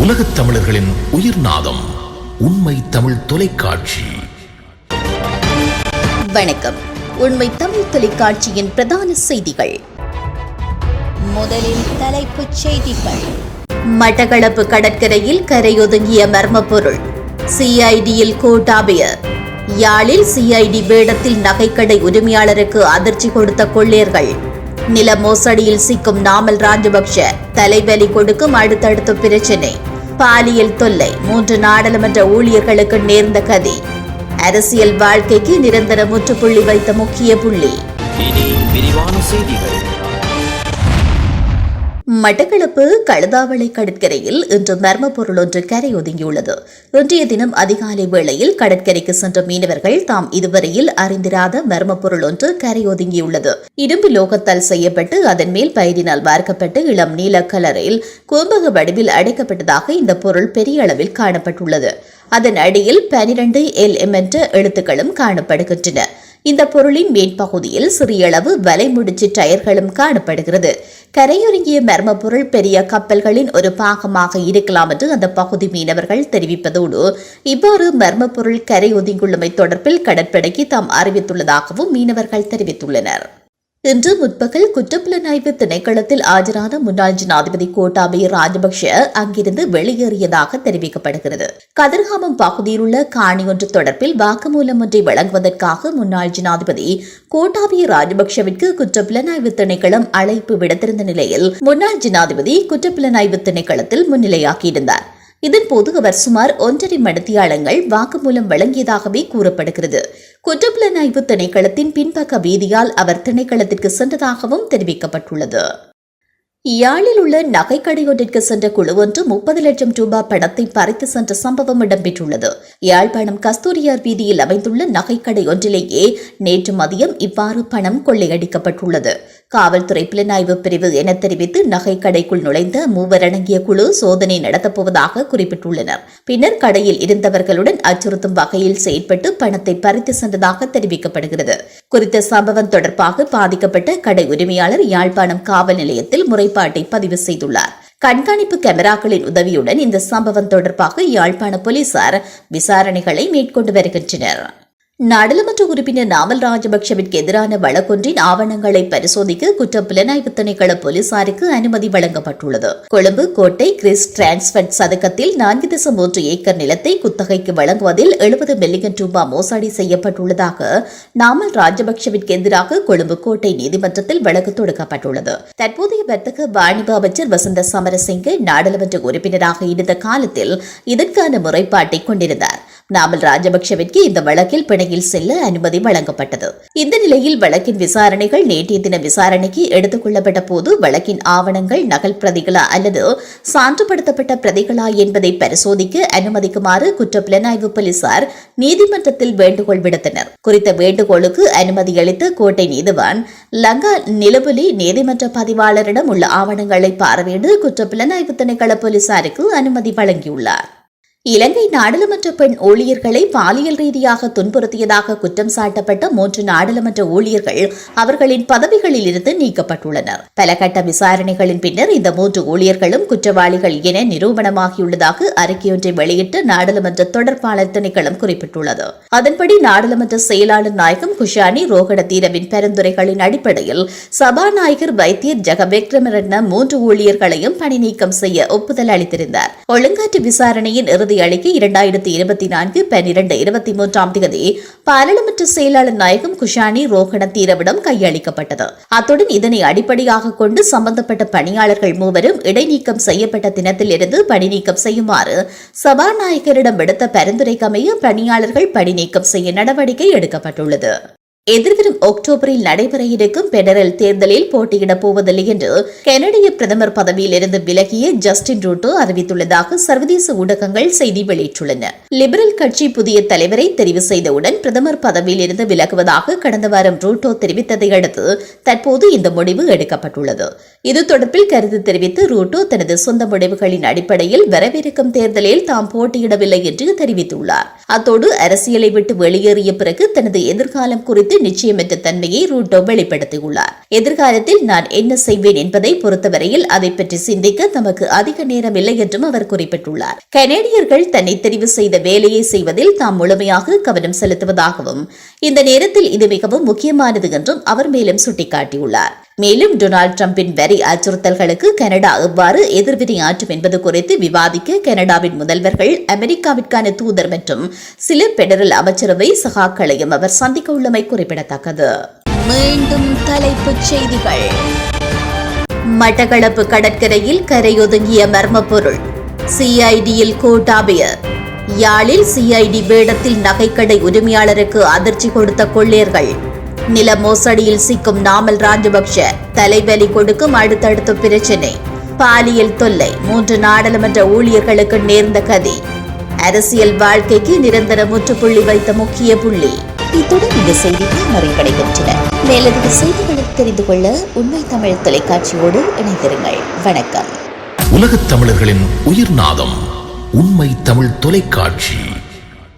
உலகத் தமிழர்களின் உயிர்நாதம் உண்மை தமிழ் தொலைக்காட்சி. வணக்கம். உண்மை தமிழ் தொலைக்காட்சியின் பிரதான செய்திகள். முதலில் தலைப்புச் செய்திகள். மட்டக்களப்பு கடற்கரையில் கரையொதுங்கிய மர்ம பொருள், சிஐடியில் கோட்டாபய. யாழில் சிஐடி வேடத்தில் நகைக்கடை உரிமையாளருக்கு அதிர்ச்சி கொடுத்த கொள்ளையர்கள். நில மோசடியில் சிக்கும் நாமல் ராஜபக்ஷ, தலைவலி கொடுக்கும் அடுத்தடுத்த பிரச்சினை. பாலியல் தொல்லை, 3 நாடாளுமன்ற ஊழியர்களுக்கு நேர்ந்த கதி. அரசியல் வாழ்க்கைக்கு நிரந்தர முற்றுப்புள்ளி வைத்த முக்கிய புள்ளி. இனி விரிவான செய்திகள். மட்டக்களப்பு கழுதாவளை கடற்கரையில் இன்று மர்ம பொருள் ஒன்று கரை ஒதுங்கியுள்ளது. இன்றைய தினம் அதிகாலை வேளையில் கடற்கரைக்கு சென்ற மீனவர்கள் தாம் இதுவரையில் அறிந்திராத மர்ம பொருள் ஒன்று கரை ஒதுங்கியுள்ளது. இரும்பு லோகத்தால் செய்யப்பட்டு அதன் மேல் பயிரினால் வார்க்கப்பட்டு இளம் நீல கலரில் கோம்பக வடிவில் அடைக்கப்பட்டதாக இந்த பொருள் பெரிய அளவில் காணப்பட்டுள்ளது. அதன் அடியில் 12 LM என்ற எழுத்துக்களும் காணப்படுகின்றன. இந்த பொருளின் மேற்பகுதியில் சிறிய அளவு வலை முடிச்சு டயர்களும் காணப்படுகிறது. கரையொருங்கிய மர்ம பொருள் பெரிய கப்பல்களின் ஒரு பாகமாக இருக்கலாம் என்று அந்த பகுதி மீனவர்கள் தெரிவிப்பதோடு, இவ்வாறு மர்ம பொருள் கரை ஒதுங்கியுள்ளமை தொடர்பில் கடற்படைக்கு தாம் அறிவித்துள்ளதாகவும் மீனவர்கள் தெரிவித்துள்ளனர். இன்று முற்பகல் குற்றப்புலனாய்வு திணைக்களத்தில் ஆஜரான முன்னாள் ஜனாதிபதி கோட்டாபய ராஜபக்ஷ அங்கிருந்து வெளியேறியதாக தெரிவிக்கப்படுகிறது. கதிர்காமம் பகுதியில் உள்ள காணி ஒன்று தொடர்பில் வாக்குமூலம் ஒன்றை வழங்குவதற்காக முன்னாள் ஜனாதிபதி கோட்டாபய ராஜபக்ஷவிற்கு குற்றப்புலனாய்வு திணைக்களம் அழைப்பு விடுத்திருந்த நிலையில் முன்னாள் ஜனாதிபதி குற்றப்புலனாய்வு திணைக்களத்தில் முன்னிலையாகியிருந்தார். இதன்போது அவர் சுமார் 1.5 மணித்தியாலங்கள் வாக்குமூலம் வழங்கியதாகவே கூறப்படுகிறது. குற்றப்புலனாய்வு திணைக்களத்தின் பின்பக்க வீதியால் அவர் திணைக்களத்திற்கு சென்றதாகவும் தெரிவிக்கப்பட்டுள்ளது. யாழில் உள்ள நகைக்கடை ஒன்றிற்கு சென்ற குழு ஒன்று 30 லட்சம் ரூபாய் பணத்தை பறித்து சென்ற சம்பவம் இடம்பெற்றுள்ளது. யாழ்ப்பாணம் கஸ்தூரியார் வீதியில் அமைந்துள்ள நகைக்கடை ஒன்றிலேயே நேற்று மதியம் இவ்வாறு பணம் கொள்ளையடிக்கப்பட்டுள்ளது. காவல்துறை புலனாய்வு பிரிவு என தெரிவித்து நகைக்கடைக்குள் நுழைந்த 3 அடங்கிய குழு சோதனை நடத்தப்போவதாக குறிப்பிட்டுள்ளனர். பின்னர் கடையில் இருந்தவர்களுடன் அச்சுறுத்தும் வகையில் செயற்பட்டு பணத்தை பறித்து சென்றதாக தெரிவிக்கப்படுகிறது. குறித்த சம்பவம் தொடர்பாக பாதிக்கப்பட்ட கடை உரிமையாளர் யாழ்ப்பாணம் காவல் நிலையத்தில் முறைப்பாட்டை பதிவு செய்துள்ளார். கண்காணிப்பு கேமராக்களின் உதவியுடன் இந்த சம்பவம் தொடர்பாக யாழ்ப்பாண போலீசார் விசாரணைகளை மேற்கொண்டு வருகின்றனர். நாடாளுமன்ற உறுப்பினர் நாமல் ராஜபக்ஷவிற்கு எதிரான வழக்கொன்றின் ஆவணங்களை பரிசோதிக்க குற்றப்புலனாய்வு திணைக்கள போலீசாருக்கு அனுமதி வழங்கப்பட்டுள்ளது. கொழும்பு கோட்டை கிறிஸ் டிரான்ஸ்பர்ட் சதுக்கத்தில் 4.3 ஏக்கர் நிலத்தை குத்தகைக்கு வழங்குவதில் 70 மில்லியன் ரூபாய் மோசடி செய்யப்பட்டுள்ளதாக நாமல் ராஜபக்ஷவிற்கு எதிராக கொழும்பு கோட்டை நீதிமன்றத்தில் வழக்கு தொடுக்கப்பட்டுள்ளது. தற்போதைய வர்த்தக வாணிப அமைச்சர் வசந்த சமரசிங்க நாடாளுமன்ற உறுப்பினராக இருந்த காலத்தில் இதற்கான முறைப்பாட்டை கொண்டிருந்தார். நாமல் ராஜபக்ஷவிற்கு இந்த வழக்கில் பிணையில் செல்ல அனுமதி வழங்கப்பட்டது. இந்த நிலையில் வழக்கின் விசாரணைகள் நேற்றைய தின விசாரணைக்கு எடுத்துக் கொள்ளப்பட்ட போது வழக்கின் ஆவணங்கள் நகல் பிரதிகளா அல்லது சான்றுபடுத்தப்பட்ட பிரதிகளா என்பதை பரிசோதிக்க அனுமதிக்குமாறு குற்றப்புலனாய்வு போலீசார் நீதிமன்றத்தில் வேண்டுகோள் விடுத்தனர். குறித்த வேண்டுகோளுக்கு அனுமதி அளித்த கோட்டை நீதிவான் லங்கா நிலபுலி நீதிமன்ற பதிவாளரிடம் உள்ள ஆவணங்களை பார்வையிட்டு குற்றப்புலனாய்வு திணைக்கள போலீசாருக்கு அனுமதி வழங்கியுள்ளார். இலங்கை நாடாளுமன்ற பெண் ஊழியர்களை பாலியல் ரீதியாக துன்புறுத்தியதாக குற்றம் சாட்டப்பட்ட 3 நாடாளுமன்ற ஊழியர்கள் அவர்களின் பதவிகளில் இருந்து நீக்கப்பட்டுள்ளனர். பல கட்ட விசாரணைகளின் பின்னர் இந்த 3 ஊழியர்களும் குற்றவாளிகள் என நிரூபணமாகியுள்ளதாக அறிக்கையொன்றை வெளியிட்டு நாடாளுமன்ற தொடர்பாளர் திணைக்களம் குறிப்பிட்டுள்ளது. அதன்படி நாடாளுமன்ற செயலாளர் நாயகம் குஷானி ரோகணதீரவின் பரிந்துரைகளின் அடிப்படையில் சபாநாயகர் வைத்தியர் ஜெகவிக்ரமரட்ன 3 ஊழியர்களையும் பணி நீக்கம் செய்ய ஒப்புதல் அளித்திருந்தார். ஒழுங்காற்று விசாரணையின் இறுதி அறிக்கை 2024 12 23 தேதி பாராளுமன்ற செயலாளர் நாயகம் குஷானி ரோகணதீரவிடம் கையளிக்கப்பட்டது. அத்துடன் இதனை அடிப்படையாக கொண்டு சம்பந்தப்பட்ட பணியாளர்கள் 3 இடைநீக்கம் செய்யப்பட்ட தினத்தில் இருந்து பணி நீக்கம் செய்யுமாறு சபாநாயகரிடம் விடுத்த பரிந்துரைக்கமைய பணியாளர்கள் பணி நீக்கம் செய்ய நடவடிக்கை எடுக்கப்பட்டுள்ளது. எதிர்வரும் அக்டோபரில் நடைபெற இருக்கும் பெடரல் தேர்தலில் போட்டியிடப் போவதில்லை என்று கனடிய பிரதமர் பதவியில் இருந்து விலகிய ஜஸ்டின் ட்ரூடோ அறிவித்துள்ளதாக சர்வதேச ஊடகங்கள் செய்தி வெளியிட்டுள்ளன. லிபரல் கட்சி புதிய தலைவரை தெரிவு செய்தவுடன் பிரதமர் பதவியில் இருந்து விலகுவதாக கடந்த வாரம் ட்ரூடோ தெரிவித்ததை அடுத்து தற்போது இந்த முடிவு எடுக்கப்பட்டுள்ளது. இது தொடர்பில் கருத்து தெரிவித்து ட்ரூடோ தனது சொந்த முடிவுகளின் அடிப்படையில் வரவிருக்கும் தேர்தலில் தாம் போட்டியிடவில்லை என்று தெரிவித்துள்ளார். அத்தோடு அரசியலை விட்டு வெளியேறிய பிறகு தனது எதிர்காலம் குறித்து நிச்சயமற்ற தன்மையை ரூட்டோ வெளிப்படுத்தியுள்ளார். எதிர்காலத்தில் நான் என்ன செய்வேன் என்பதை பொறுத்தவரையில் அதை பற்றி சிந்திக்க தமக்கு அதிக நேரம் இல்லை என்றும் அவர் குறிப்பிட்டுள்ளார். கனேடியர்கள் தன்னை தெரிவு செய்த வேலையை செய்வதில் தாம் முழுமையாக கவனம் செலுத்துவதாகவும் இந்த நேரத்தில் இது மிகவும் முக்கியமானது என்றும் அவர் மேலும் சுட்டிக்காட்டியுள்ளார். மேலும் டொனால்டு டிரம்பின் வரி அச்சுறுத்தல்களுக்கு கனடா எவ்வாறு எதிர்வினையாற்றும் என்பது குறித்து விவாதிக்க கனடாவின் முதல்வர்கள், அமெரிக்காவிற்கான தூதர் மற்றும் சில பெடரல் அமைச்சரவை சகாக்களையும் அவர் சந்திக்க உள்ளமை குறிப்பிடத்தக்கது. மீண்டும் தலைப்புச் செய்திகள். மட்டக்களப்பு கடற்கரையில் கரையொதுங்கிய மர்ம பொருள், சிஐடியில் கோட்டாபய. யாழில் சிஐடி வேடத்தில் நகைக்கடை உரிமையாளருக்கு அதிர்ச்சி கொடுத்த கொள்ளையர்கள். நில மோசடியில் சிக்கும் நாமல் ராஜபக்ஷ, தலைவலி கொடுக்கும் அடுத்தடுத்த பிரச்சினை. பாலியல் தொல்லை, 3 நாடாளுமன்ற ஊழியர்களுக்கு நேர்ந்த கதி. அரசியல் வாழ்க்கைக்கு நிரந்தர முற்றுப்புள்ளி வைத்த முக்கிய புள்ளி. இத்துடன் இந்த செய்திகள் நிறைவடைகின்றன. மேலதிக செய்திகளை தெரிந்து கொள்ள உண்மை தமிழ் தொலைக்காட்சியோடு இணைந்திருங்கள். வணக்கம். உலகத் தமிழர்களின் உயிர்நாதம் உண்மை தமிழ் தொலைக்காட்சி.